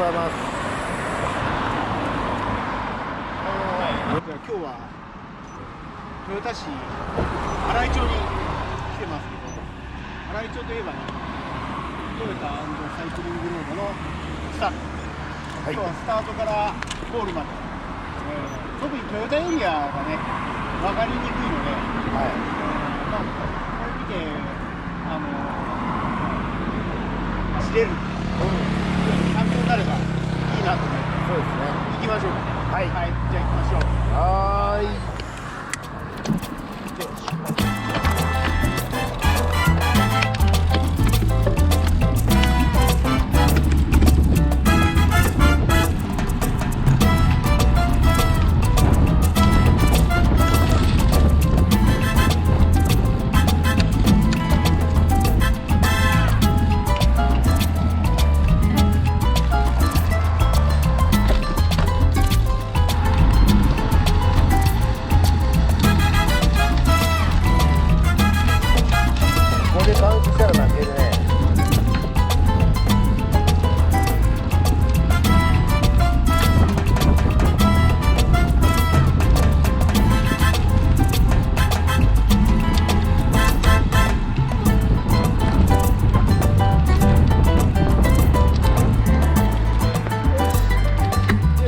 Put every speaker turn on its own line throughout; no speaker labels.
ございます。
今日は豊田市荒井町に来てますけど、荒井町といえばね、豊田安城サイクリングロードのスタート、今日はスタートからゴールまで、特に豊田エリアがね分かりにくいので、まあこれ見て走れる参考になればいいなと思って。
そうですね。
行きましょうか。はい、じゃあ行きましょう。
はーい。バンクしたら負けるね。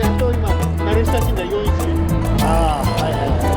やっと今慣れ親しんだ411。
ああ、はいはいはい。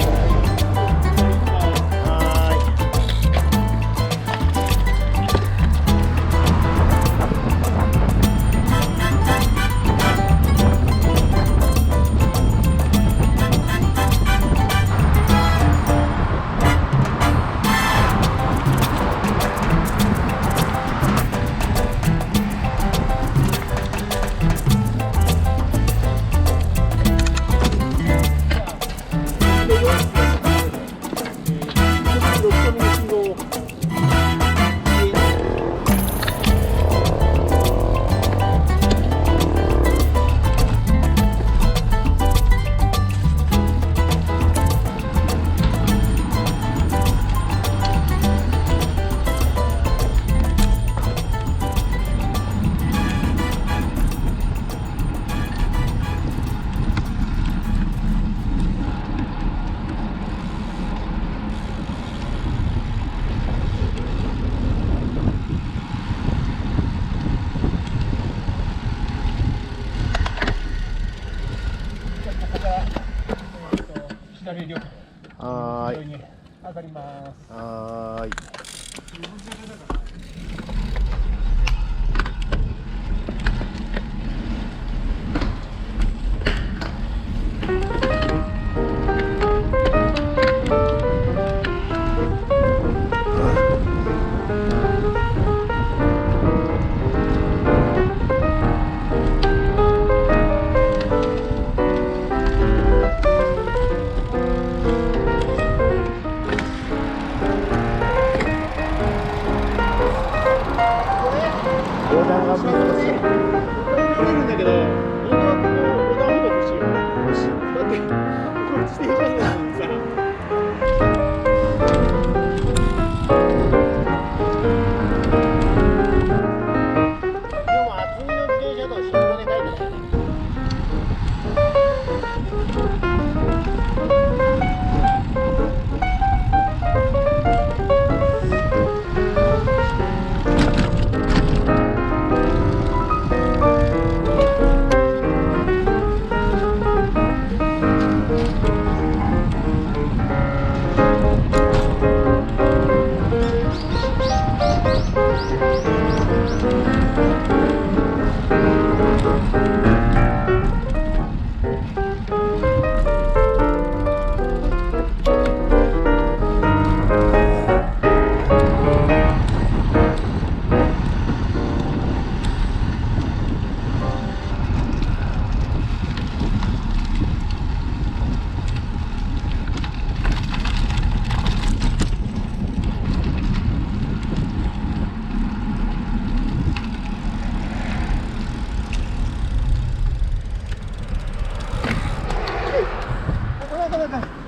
はーい。上がります。
はーい。
見れるんだけど、本当はここ横断歩道欲しいよ。
欲しい。
だってこれ自転車道なのにさ。でも厚みの自転車道信号で書いてないね。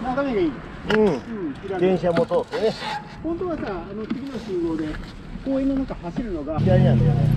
眺めがいい。
電車も通ってね。
本当はさ、次の信号で公園の中走るのが
左なんだよね。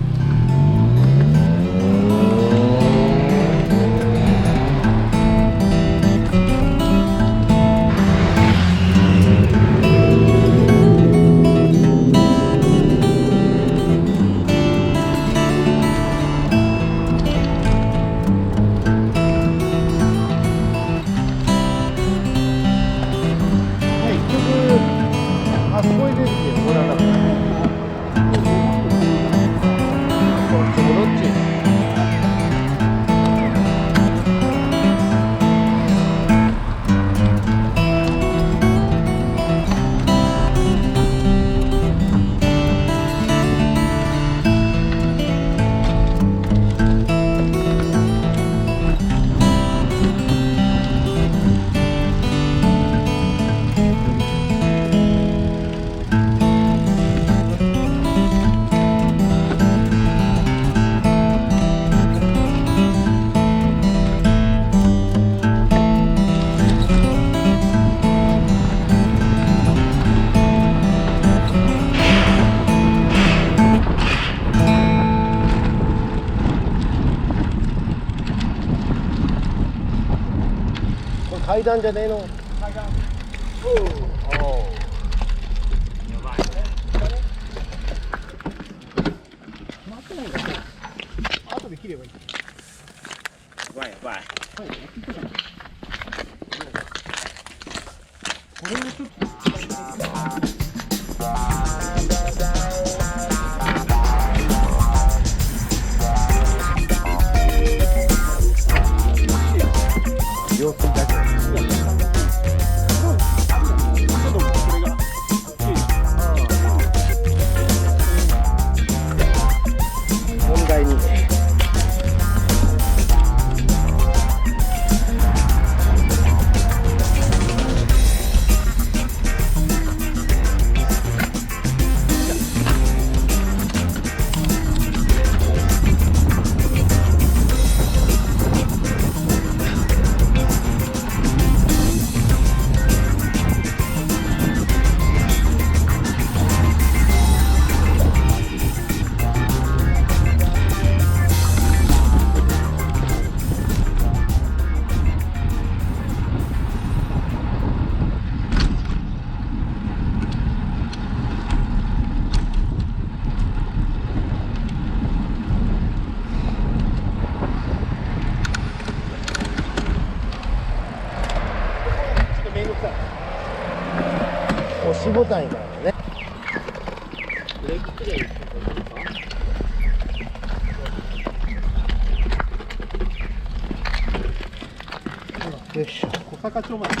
階段じゃねえの。
階段。
おう。
やばい。決まってないんだね。後で切ればいい。
やばいやばい。
はい、やっていこうかな。これをちょっと。
様子だけ。問題に。押しボタンからね。
ブレーキクリアにしてくれるか。
よいしょ。
小坂町まで。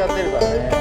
ちゃってるからね。